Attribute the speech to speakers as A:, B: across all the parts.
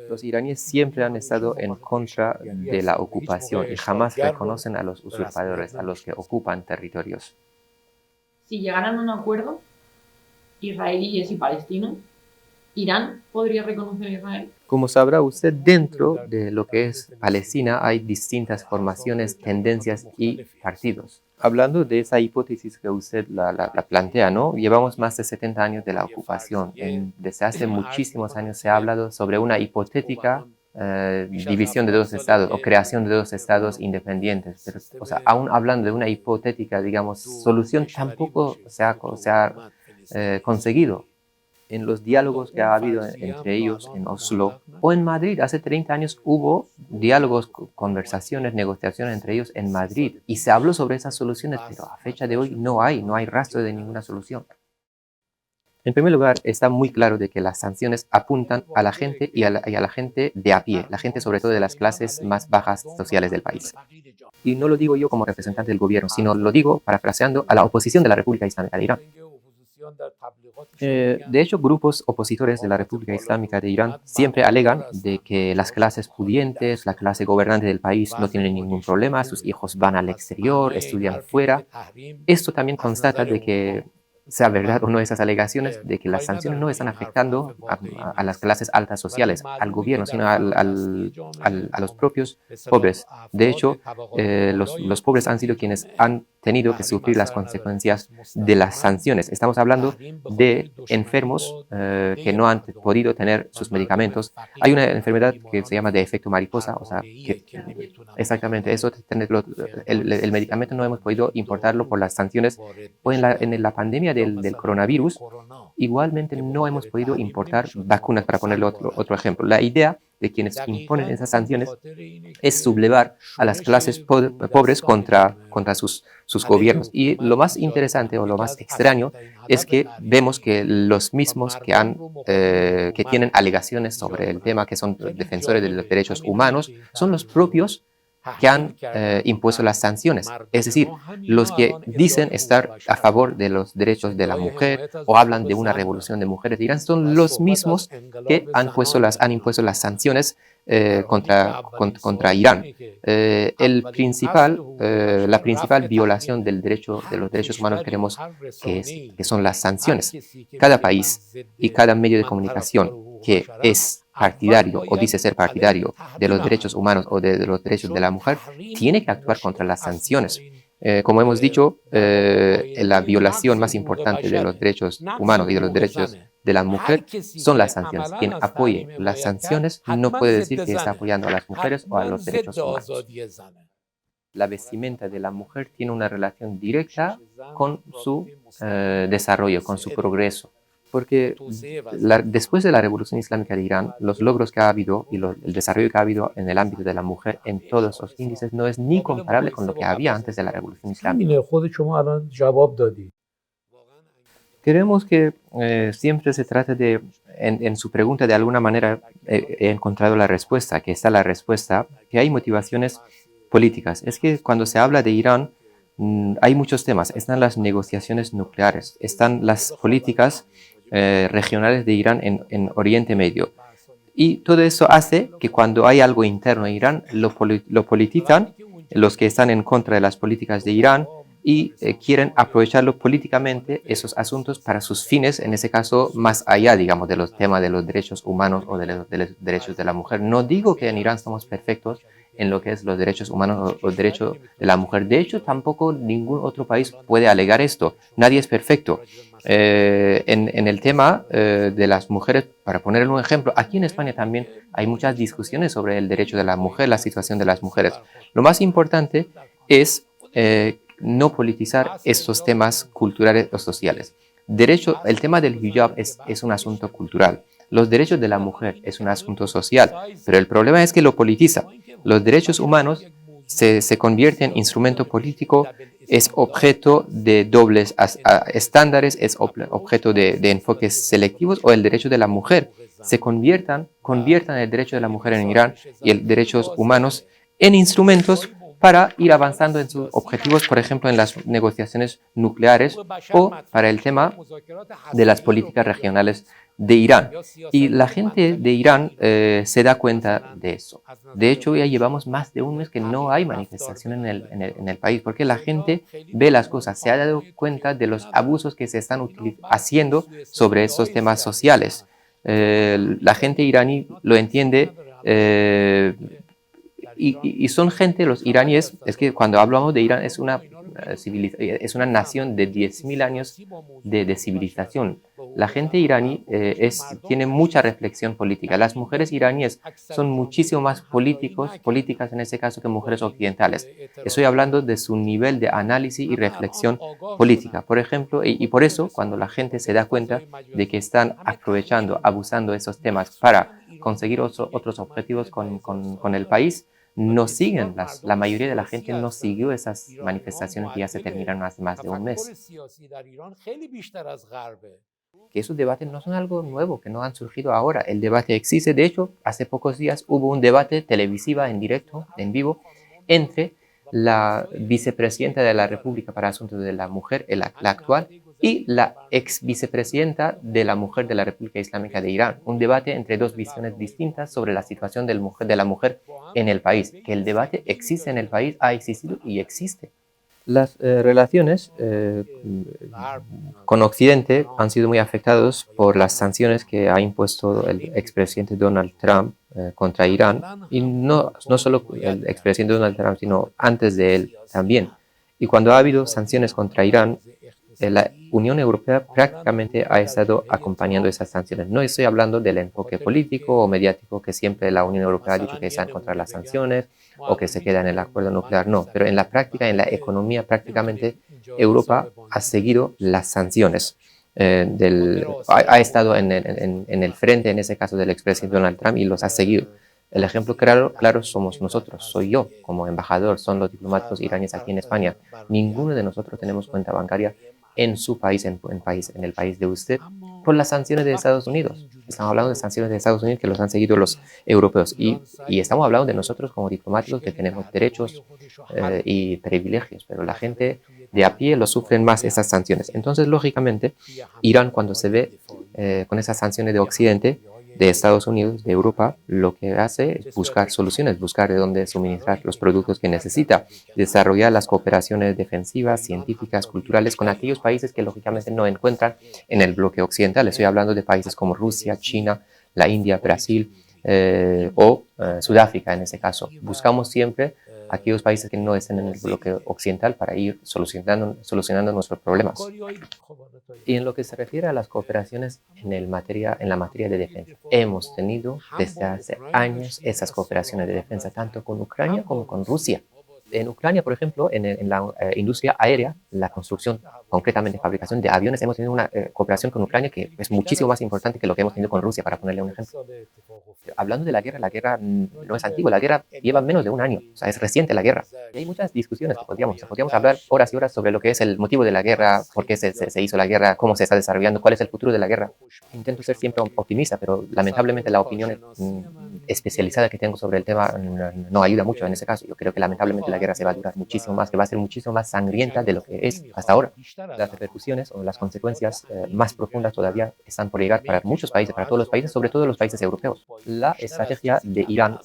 A: Los iraníes siempre han estado en contra de la ocupación y jamás reconocen a los usurpadores, a los que ocupan territorios.
B: Si llegaran a un acuerdo, israelíes y palestinos, ¿Irán podría reconocer a Israel?
A: Como sabrá usted, dentro de lo que es Palestina hay distintas formaciones, tendencias y partidos. Hablando de esa hipótesis que usted la plantea, ¿no? Llevamos más de 70 años de la ocupación. Desde hace muchísimos años se ha hablado sobre una hipotética división de dos estados o creación de dos estados independientes. Pero, o sea, aún hablando de una hipotética, digamos, solución, tampoco se ha conseguido. En los diálogos que ha habido entre ellos en Oslo o en Madrid. Hace 30 años hubo diálogos, conversaciones, negociaciones entre ellos en Madrid y se habló sobre esas soluciones, pero a fecha de hoy no hay rastro de ninguna solución. En primer lugar, está muy claro de que las sanciones apuntan a la gente y a la gente de a pie, la gente sobre todo de las clases más bajas sociales del país. Y no lo digo yo como representante del gobierno, sino lo digo parafraseando a la oposición de la República Islámica de Irán. De hecho, grupos opositores de la República Islámica de Irán siempre alegan de que las clases pudientes, la clase gobernante del país no tienen ningún problema, sus hijos van al exterior, estudian fuera. Esto también constata de que, sea verdad o no esas alegaciones, de que las sanciones no están afectando a las clases altas sociales, al gobierno, sino a los propios pobres. De hecho, los pobres han sido quienes han tenido que sufrir las consecuencias de las sanciones. Estamos hablando de enfermos que no han podido tener sus medicamentos. Hay una enfermedad que se llama de efecto mariposa, o sea, que exactamente eso, el medicamento no hemos podido importarlo por las sanciones o en la pandemia del coronavirus. Igualmente no hemos podido importar vacunas, para ponerle otro ejemplo. La idea de quienes imponen esas sanciones es sublevar a las clases pobres contra sus gobiernos. Y lo más interesante o lo más extraño es que vemos que los mismos que tienen alegaciones sobre el tema, que son defensores de los derechos humanos, son los propios que han impuesto las sanciones. Es decir, los que dicen estar a favor de los derechos de la mujer o hablan de una revolución de mujeres de Irán son los mismos que han impuesto las sanciones contra Irán. La principal violación de los derechos humanos creemos que son las sanciones. Cada país y cada medio de comunicación que es partidario o dice ser partidario de los derechos humanos o de los derechos de la mujer, tiene que actuar contra las sanciones. Como hemos dicho, la violación más importante de los derechos humanos y de los derechos de la mujer son las sanciones. Quien apoye las sanciones no puede decir que está apoyando a las mujeres o a los derechos humanos. La vestimenta de la mujer tiene una relación directa con su desarrollo, con su progreso. Porque después de la Revolución Islámica de Irán, los logros que ha habido y el desarrollo que ha habido en el ámbito de la mujer en todos los índices no es ni comparable con lo que había antes de la Revolución Islámica. Creemos que siempre se trata de, en su pregunta de alguna manera he encontrado la respuesta, que está la respuesta, que hay motivaciones políticas. Es que cuando se habla de Irán, hay muchos temas. Están las negociaciones nucleares, están las políticas regionales de Irán en Oriente Medio. Y todo eso hace que cuando hay algo interno en Irán, lo politizan los que están en contra de las políticas de Irán y quieren aprovecharlo políticamente esos asuntos para sus fines, en ese caso más allá, digamos, de los temas de los derechos humanos o de los derechos de la mujer. No digo que en Irán somos perfectos en lo que es los derechos humanos o el derecho de la mujer. De hecho, tampoco ningún otro país puede alegar esto. Nadie es perfecto. En el tema de las mujeres, para ponerle un ejemplo, aquí en España también hay muchas discusiones sobre el derecho de la mujer, la situación de las mujeres. Lo más importante es no politizar estos temas culturales o sociales. El tema del hijab es un asunto cultural. Los derechos de la mujer es un asunto social, pero el problema es que lo politiza. Los derechos humanos se convierten en instrumento político, es objeto de dobles estándares, es objeto de enfoques selectivos, o el derecho de la mujer conviertan el derecho de la mujer en Irán y el derechos humanos en instrumentos para ir avanzando en sus objetivos, por ejemplo, en las negociaciones nucleares o para el tema de las políticas regionales de Irán. Y la gente de Irán se da cuenta de eso. De hecho, ya llevamos más de un mes que no hay manifestación en el país, porque la gente ve las cosas, se ha dado cuenta de los abusos que se están haciendo sobre estos temas sociales. La gente iraní lo entiende. Y son gente, los iraníes, es que cuando hablamos de Irán es una nación de 10.000 años de civilización. La gente iraní tiene mucha reflexión política. Las mujeres iraníes son muchísimo más políticas en ese caso que mujeres occidentales. Estoy hablando de su nivel de análisis y reflexión política. Por ejemplo, y por eso cuando la gente se da cuenta de que están aprovechando, abusando de esos temas para conseguir otros objetivos con el país, no siguen, la mayoría de la gente no siguió esas manifestaciones que ya se terminaron hace más de un mes. Que esos debates no son algo nuevo, que no han surgido ahora. El debate existe. De hecho, hace pocos días hubo un debate televisiva en directo, en vivo, entre la vicepresidenta de la República para Asuntos de la Mujer, la actual, y la ex vicepresidenta de la Mujer de la República Islámica de Irán. Un debate entre dos visiones distintas sobre la situación de la mujer en el país. Que el debate existe en el país, ha existido y existe. Las relaciones con Occidente han sido muy afectadas por las sanciones que ha impuesto el expresidente Donald Trump contra Irán, y no solo el expresidente Donald Trump, sino antes de él también. Y cuando ha habido sanciones contra Irán, la Unión Europea prácticamente ha estado acompañando esas sanciones. No estoy hablando del enfoque político o mediático que siempre la Unión Europea ha dicho que están contra las sanciones o que se queda en el acuerdo nuclear, no. Pero en la práctica, en la economía, prácticamente Europa ha seguido las sanciones. Ha estado en el frente, en ese caso, del expresidente Donald Trump y los ha seguido. El ejemplo claro somos nosotros, soy yo como embajador, son los diplomáticos iraníes aquí en España. Ninguno de nosotros tenemos cuenta bancaria en su país, en el país de usted, por las sanciones de Estados Unidos. Estamos hablando de sanciones de Estados Unidos que los han seguido los europeos. Y estamos hablando de nosotros como diplomáticos que tenemos derechos y privilegios, pero la gente de a pie lo sufren más esas sanciones. Entonces, lógicamente, Irán, cuando se ve con esas sanciones de Occidente, de Estados Unidos, de Europa, lo que hace es buscar soluciones, buscar de dónde suministrar los productos que necesita, desarrollar las cooperaciones defensivas, científicas, culturales con aquellos países que lógicamente no encuentran en el bloque occidental. Estoy hablando de países como Rusia, China, la India, Brasil o Sudáfrica en ese caso. Buscamos siempre aquellos países que no estén en el bloque occidental para ir solucionando nuestros problemas. Y en lo que se refiere a las cooperaciones en la materia de defensa, hemos tenido desde hace años esas cooperaciones de defensa, tanto con Ucrania como con Rusia. En Ucrania, por ejemplo, en la industria aérea, la construcción, concretamente fabricación de aviones, hemos tenido una cooperación con Ucrania que es muchísimo más importante que lo que hemos tenido con Rusia, para ponerle un ejemplo. Hablando de la guerra no es antigua, la guerra lleva menos de un año, o sea, es reciente la guerra. Y hay muchas discusiones que podríamos hablar horas y horas sobre lo que es el motivo de la guerra, por qué se hizo la guerra, cómo se está desarrollando, cuál es el futuro de la guerra. Intento ser siempre optimista, pero lamentablemente la opinión especializada que tengo sobre el tema no ayuda mucho en ese caso. Yo creo que lamentablemente la guerra se va a durar muchísimo más, que va a ser muchísimo más sangrienta de lo que es hasta ahora. Las repercusiones o las consecuencias más profundas todavía están por llegar para muchos países, para todos los países, sobre todo los países europeos. La estrategia de Irán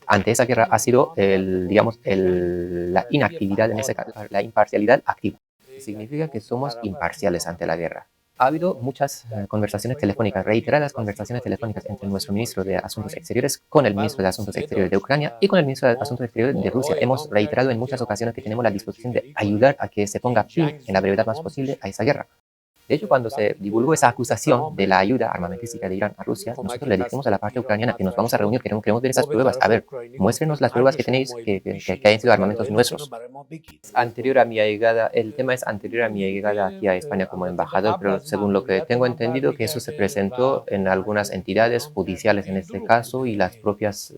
A: ante esa guerra ha sido, la inactividad, en ese caso, la imparcialidad activa. Significa que somos imparciales ante la guerra. Ha habido muchas conversaciones telefónicas, reiteradas conversaciones telefónicas entre nuestro ministro de Asuntos Exteriores con el ministro de Asuntos Exteriores de Ucrania y con el ministro de Asuntos Exteriores de Rusia. Hemos reiterado en muchas ocasiones que tenemos la disposición de ayudar a que se ponga fin en la brevedad más posible a esa guerra. De hecho, cuando se divulgó esa acusación de la ayuda armamentística de Irán a Rusia, nosotros le dijimos a la parte ucraniana que nos vamos a reunir, queremos ver esas pruebas. A ver, muéstrenos las pruebas que tenéis que hayan sido armamentos nuestros. Anterior a mi llegada, el tema es anterior a mi llegada aquí a España como embajador, pero según lo que tengo entendido, que eso se presentó en algunas entidades judiciales en este caso, y los propios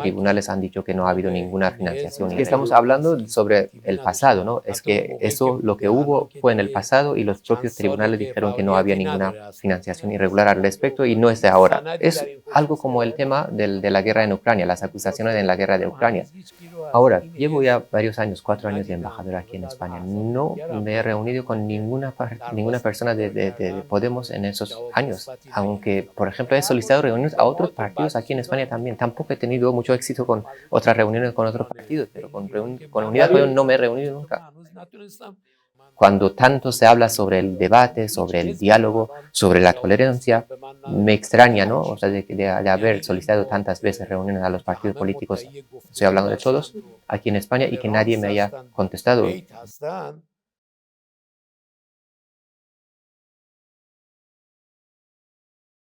A: tribunales han dicho que no ha habido ninguna financiación. Estamos hablando sobre el pasado, ¿no? Es que eso, lo que hubo fue en el pasado, pasado y los propios tribunales dijeron que no había ninguna financiación irregular al respecto y no es de ahora. Es algo como el tema de la guerra en Ucrania, las acusaciones en la guerra de Ucrania. Ahora, llevo ya varios años, 4 años de embajador aquí en España. No me he reunido con ninguna persona de Podemos en esos años, aunque, por ejemplo, he solicitado reuniones a otros partidos aquí en España también. Tampoco he tenido mucho éxito con otras reuniones con otros partidos, pero con Unidas Podemos no me he reunido nunca. Cuando tanto se habla sobre el debate, sobre el diálogo, sobre la tolerancia, me extraña, ¿no? O sea, de haber solicitado tantas veces reuniones a los partidos políticos, estoy hablando de todos, aquí en España, y que nadie me haya contestado.